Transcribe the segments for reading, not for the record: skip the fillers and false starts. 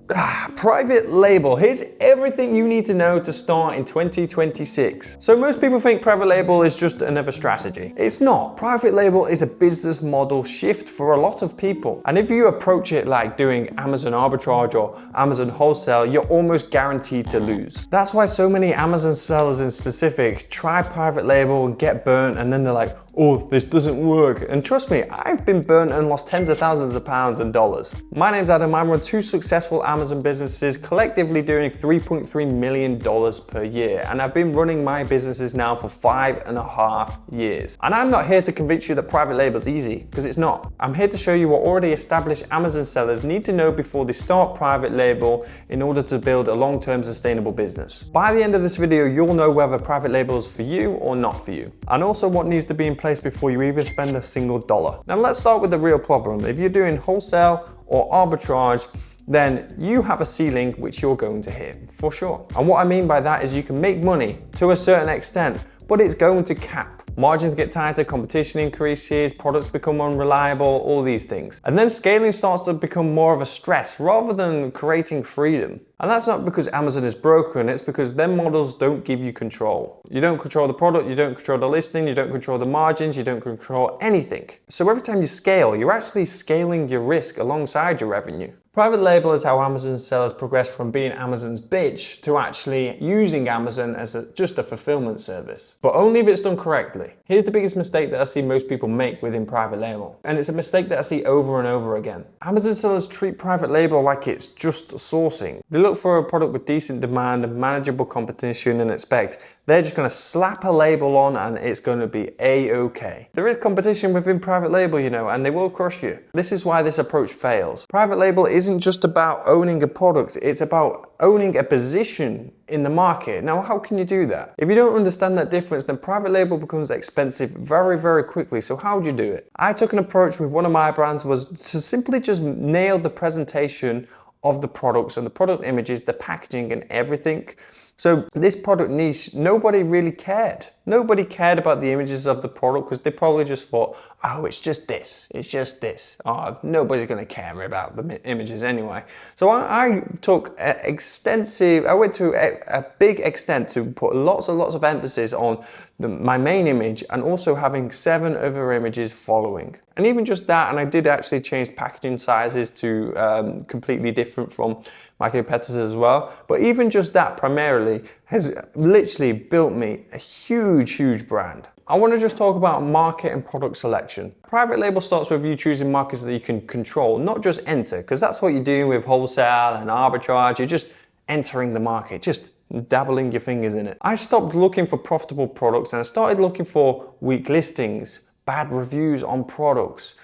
Private label. Here's everything you need to know to start in 2026. So most people think private label is just another strategy. It's not. Private label is a business model shift for a lot of people. And if you approach it like doing Amazon arbitrage or Amazon wholesale, you're almost guaranteed to lose. That's why so many Amazon sellers in specific try private label and get burnt, and then they're like, oh, this doesn't work. And trust me, I've been burnt and lost tens of thousands of pounds and dollars. My name's Adam. I run 2 successful Amazon businesses, collectively doing $3.3 million per year. And I've been running my businesses now for 5.5 years. And I'm not here to convince you that private label is easy, because it's not. I'm here to show you what already established Amazon sellers need to know before they start private label in order to build a long-term sustainable business. By the end of this video, you'll know whether private label is for you or not for you. And also what needs to be in place before you even spend a single dollar. Now let's start with the real problem. If you're doing wholesale or arbitrage, then you have a ceiling which you're going to hit for sure. And what I mean by that is you can make money to a certain extent, but it's going to cap. Margins get tighter, competition increases, products become unreliable, all these things. And then scaling starts to become more of a stress rather than creating freedom. And that's not because Amazon is broken, it's because their models don't give you control. You don't control the product, you don't control the listing, you don't control the margins, you don't control anything. So every time you scale, you're actually scaling your risk alongside your revenue. Private label is how Amazon sellers progress from being Amazon's bitch to actually using Amazon as just a fulfillment service. But only if it's done correctly. Here's the biggest mistake that I see most people make within private label. And it's a mistake that I see over and over again. Amazon sellers treat private label like it's just sourcing. They look for a product with decent demand and manageable competition and expect they're just going to slap a label on and it's going to be a-okay. There is competition within private label, you know, and they will crush you. This is why this approach fails. Private label isn't just about owning a product, it's about owning a position in the market. Now, how can you do that? If you don't understand that difference, then private label becomes expensive very, very quickly. So how would you do it? I took an approach with one of my brands was to simply just nail the presentation of the products and the product images, the packaging and everything. So this product niche, nobody really cared. Nobody cared about the images of the product because they probably just thought, oh, it's just this, it's just this. Oh, nobody's gonna care about the images anyway. So I took I went to a big extent to put lots and lots of emphasis on my main image and also having 7 other images following. And even just that, and I did actually change packaging sizes to completely different from my competitors as well. But even just that primarily has literally built me a huge brand. I want to just talk about market and product selection. Private label starts with you choosing markets that you can control, not just enter, because that's what you're doing with wholesale and arbitrage. You're just entering the market, just dabbling your fingers in it. I stopped looking for profitable products and I started looking for weak listings, bad reviews on products,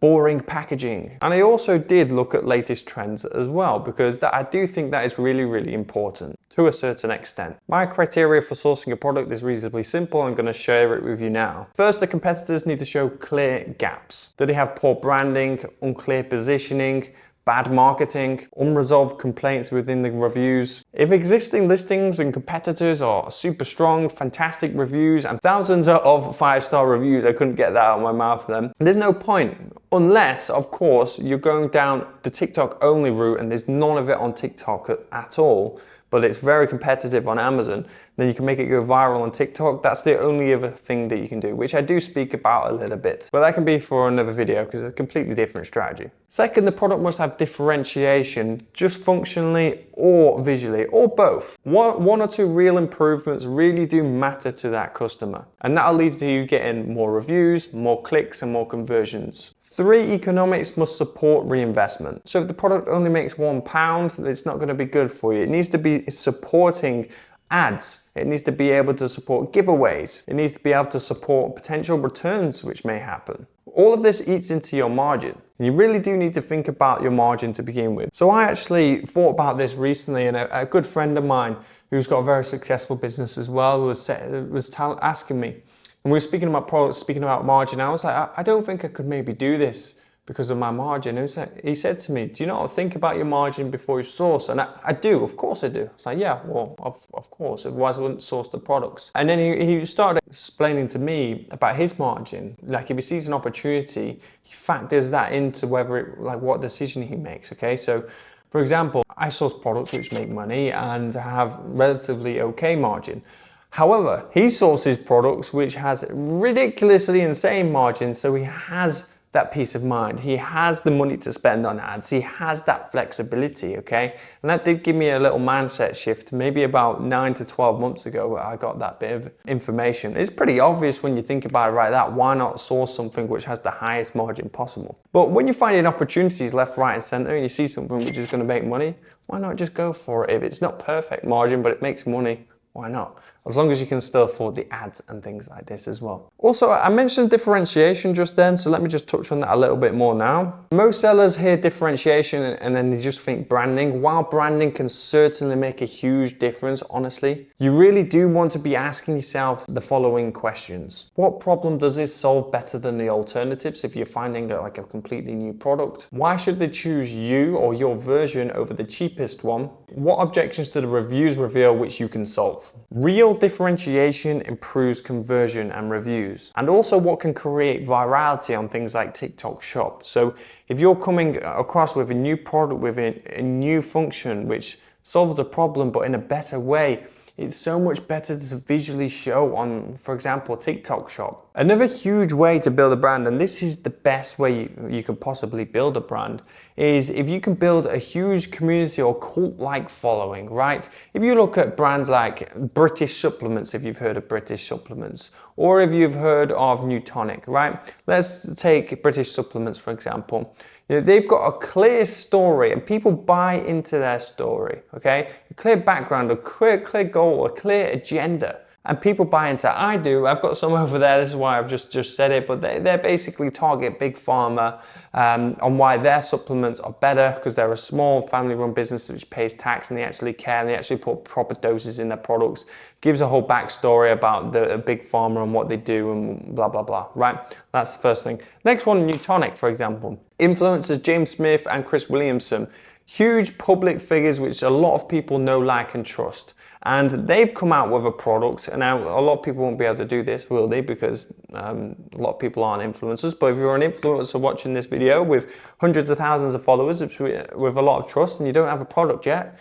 boring packaging. And I also did look at latest trends as well, because I do think that is really important to a certain extent. My criteria for sourcing a product is reasonably simple. I'm going to share it with you now. First, the competitors need to show clear gaps. Do they have poor branding, unclear positioning, bad marketing, unresolved complaints within the reviews? If existing listings and competitors are super strong, fantastic reviews and thousands of 5-star reviews, I couldn't get that out of my mouth then, there's no point. Unless, of course, you're going down the TikTok only route and there's none of it on TikTok at all, but it's very competitive on Amazon, then you can make it go viral on TikTok. That's the only other thing that you can do, which I do speak about a little bit, but that can be for another video because it's a completely different strategy. Second, the product must have differentiation, just functionally or visually, or both. One or 2 real improvements really do matter to that customer, and that'll lead to you getting more reviews, more clicks, and more conversions. 3, economics must support reinvestment. So if the product only makes £1, it's not going to be good for you. It needs to be supporting ads. It needs to be able to support giveaways. It needs to be able to support potential returns which may happen. All of this eats into your margin. And you really do need to think about your margin to begin with. So I actually thought about this recently, and a good friend of mine who's got a very successful business as well was asking me, and we were speaking about products, speaking about margin. I was like, I don't think I could maybe do this because of my margin. He said to me, do you not think about your margin before you source? And I do, of course I do. It's like, yeah, well, of course, otherwise I wouldn't source the products. And then he started explaining to me about his margin. Like if he sees an opportunity, he factors that into what decision he makes, okay? So For example, I source products which make money and have relatively okay margin. However, he sources products which has ridiculously insane margins, so he has that peace of mind. He has the money to spend on ads. He has that flexibility, okay? And that did give me a little mindset shift. Maybe about 9 to 12 months ago, I got that bit of information. It's pretty obvious when you think about it like that. Why not source something which has the highest margin possible? But when you're finding opportunities left, right, and center, and you see something which is going to make money, why not just go for it? If it's not perfect margin, but it makes money, why not? As long as you can still afford the ads and things like this as well. Also, I mentioned differentiation just then, so let me just touch on that a little bit more now. Most sellers hear differentiation and then they just think branding. While branding can certainly make a huge difference, honestly, you really do want to be asking yourself the following questions. What problem does this solve better than the alternatives if you're finding like a completely new product? Why should they choose you or your version over the cheapest one? What objections do the reviews reveal which you can solve? Real differentiation improves conversion and reviews, and also what can create virality on things like TikTok Shop. So if you're coming across with a new product with a new function which solves the problem but in a better way, it's so much better to visually show on, for example, TikTok Shop. Another huge way to build a brand, and this is the best way you can possibly build a brand, is if you can build a huge community or cult-like following, right? If you look at brands like British Supplements, if you've heard of British Supplements, or if you've heard of Newtonic, right? Let's take British Supplements, for example. You know, they've got a clear story and people buy into their story, okay? A clear background, a clear goal, a clear agenda. And people buy into it. I do. I've got some over there. This is why I've just said it. But they're basically target big pharma on why their supplements are better, because they're a small family-run business which pays tax and they actually care and they actually put proper doses in their products. Gives a whole backstory about the big pharma and what they do and blah, blah, blah, right? That's the first thing. Next one, Newtonic, for example. Influencers James Smith and Chris Williamson. Huge public figures which a lot of people know, like, and trust. And they've come out with a product, and now a lot of people won't be able to do this, will they? Because a lot of people aren't influencers. But if you're an influencer watching this video with hundreds of thousands of followers, with a lot of trust, and you don't have a product yet,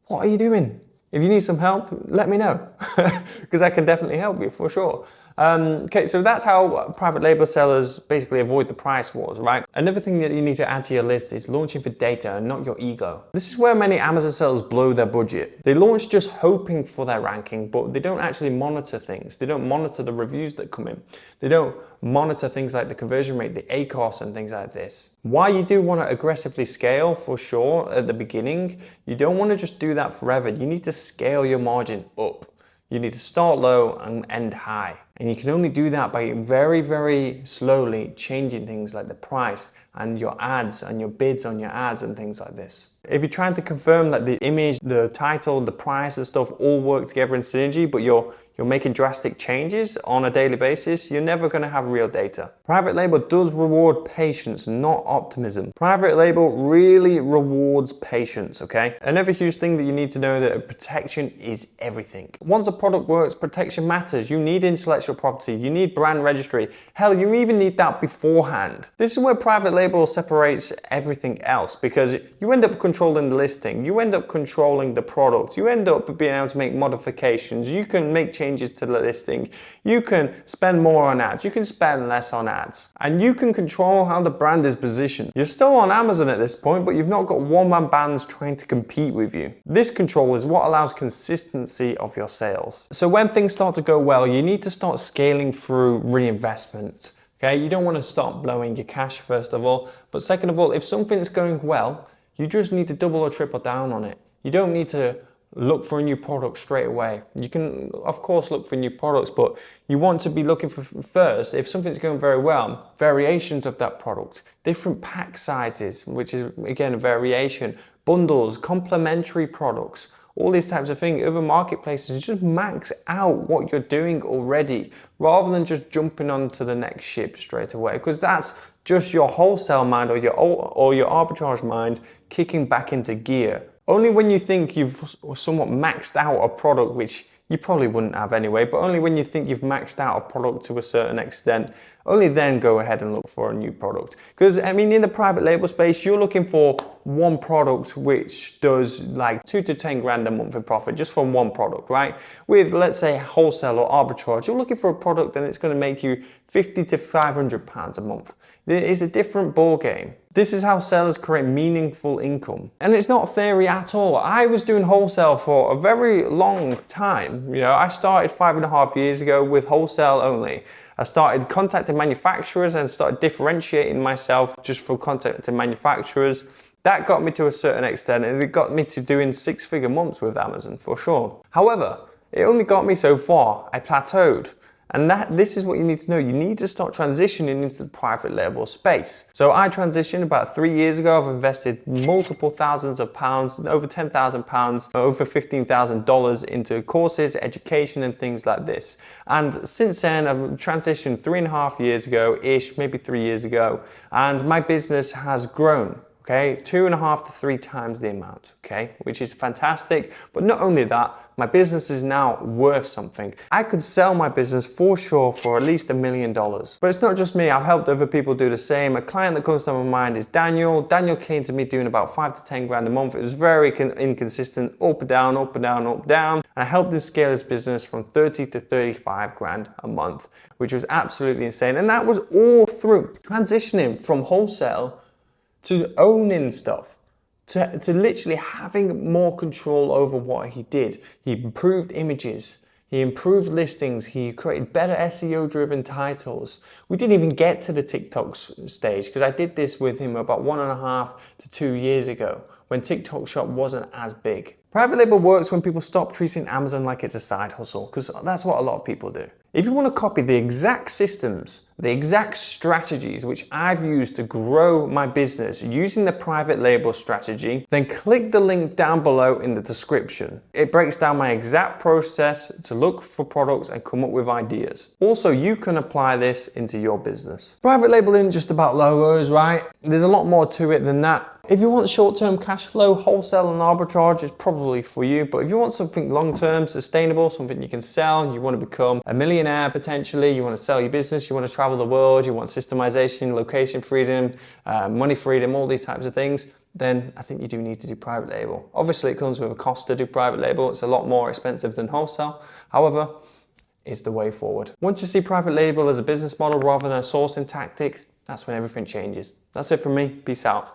what are you doing? If you need some help, let me know, because I can definitely help you for sure. Okay, so that's how private label sellers basically avoid the price wars, right? Another thing that you need to add to your list is launching for data and not your ego. This is where many Amazon sellers blow their budget. They launch just hoping for their ranking, but they don't actually monitor things. They don't monitor the reviews that come in. They don't monitor things like the conversion rate, the ACoS and things like this. While you do want to aggressively scale for sure at the beginning, you don't want to just do that forever. You need to scale your margin up. You need to start low and end high. And you can only do that by very, very slowly changing things like the price and your ads and your bids on your ads and things like this. If you're trying to confirm that the image, the title, the price and stuff all work together in synergy, but you're making drastic changes on a daily basis, you're never going to have real data. Private label does reward patience, not optimism. Private label really rewards patience, okay? Another huge thing that you need to know that protection is everything. Once a product works, protection matters. You need intellectual property, you need brand registry. Hell, you even need that beforehand. This is where private label separates everything else, because you end up controlling the listing, you end up controlling the product, you end up being able to make modifications, you can make changes to the listing, you can spend more on ads, you can spend less on ads, and you can control how the brand is positioned. You're still on Amazon at this point, but you've not got one-man bands trying to compete with you. This control is what allows consistency of your sales. So when things start to go well, you need to start scaling through reinvestment. Okay, you don't want to start blowing your cash first of all, but second of all, if something's going well, you just need to double or triple down on it. You don't need to look for a new product straight away. You can, of course, look for new products, but you want to be looking for first, if something's going very well, variations of that product, different pack sizes, which is again a variation, bundles, complementary products, all these types of things. Other marketplaces, just max out what you're doing already rather than just jumping onto the next ship straight away, because that's just your wholesale mind or your arbitrage mind kicking back into gear. Only when you think you've somewhat maxed out a product which you probably wouldn't have anyway, but only when you think you've maxed out a product to a certain extent, only then go ahead and look for a new product. Because I mean, in the private label space, you're looking for one product which does like 2 to 10 grand a month in profit just from one product, right? With, let's say, wholesale or arbitrage, you're looking for a product and it's going to make you 50 to 500 pounds a month. It's a different ball game. This is how sellers create meaningful income. And it's not theory at all. I was doing wholesale for a very long time. You know, I started 5.5 years ago with wholesale only. I started contacting manufacturers and started differentiating myself just for contacting manufacturers. That got me to a certain extent, and it got me to doing 6-figure months with Amazon for sure. However, it only got me so far. I plateaued. And this is what you need to know. You need to start transitioning into the private label space. So I transitioned about 3 years ago. I've invested multiple thousands of pounds, over £10,000, over $15,000 into courses, education, and things like this. And since then, I've transitioned 3.5 years ago-ish, maybe 3 years ago, and my business has grown. Okay, 2.5 to 3 times the amount, okay, which is fantastic. But not only that, my business is now worth something. I could sell my business for sure for at least $1 million. But it's not just me, I've helped other people do the same. A client that comes to my mind is Daniel. Daniel came to me doing about 5 to 10 grand a month. It was very inconsistent, up and down, up and down, up and down. And I helped him scale his business from 30 to 35 grand a month, which was absolutely insane. And that was all through transitioning from wholesale to owning stuff, to literally having more control over what he did. He improved images, he improved listings, he created better SEO driven titles. We didn't even get to the TikTok stage because I did this with him about 1.5 to 2 years ago when TikTok Shop wasn't as big. Private label works when people stop treating Amazon like it's a side hustle, because that's what a lot of people do. If you want to copy the exact systems, the exact strategies which I've used to grow my business using the private label strategy, then click the link down below in the description. It breaks down my exact process to look for products and come up with ideas. Also, you can apply this into your business. Private label isn't just about logos, right? There's a lot more to it than that. If you want short-term cash flow, wholesale and arbitrage is probably for you. But if you want something long-term, sustainable, something you can sell, you want to become a millionaire potentially, you want to sell your business, you want to travel the world, you want systemization, location freedom, money freedom, all these types of things, then I think you do need to do private label. Obviously, it comes with a cost to do private label. It's a lot more expensive than wholesale. However, it's the way forward. Once you see private label as a business model rather than a sourcing tactic, that's when everything changes. That's it from me. Peace out.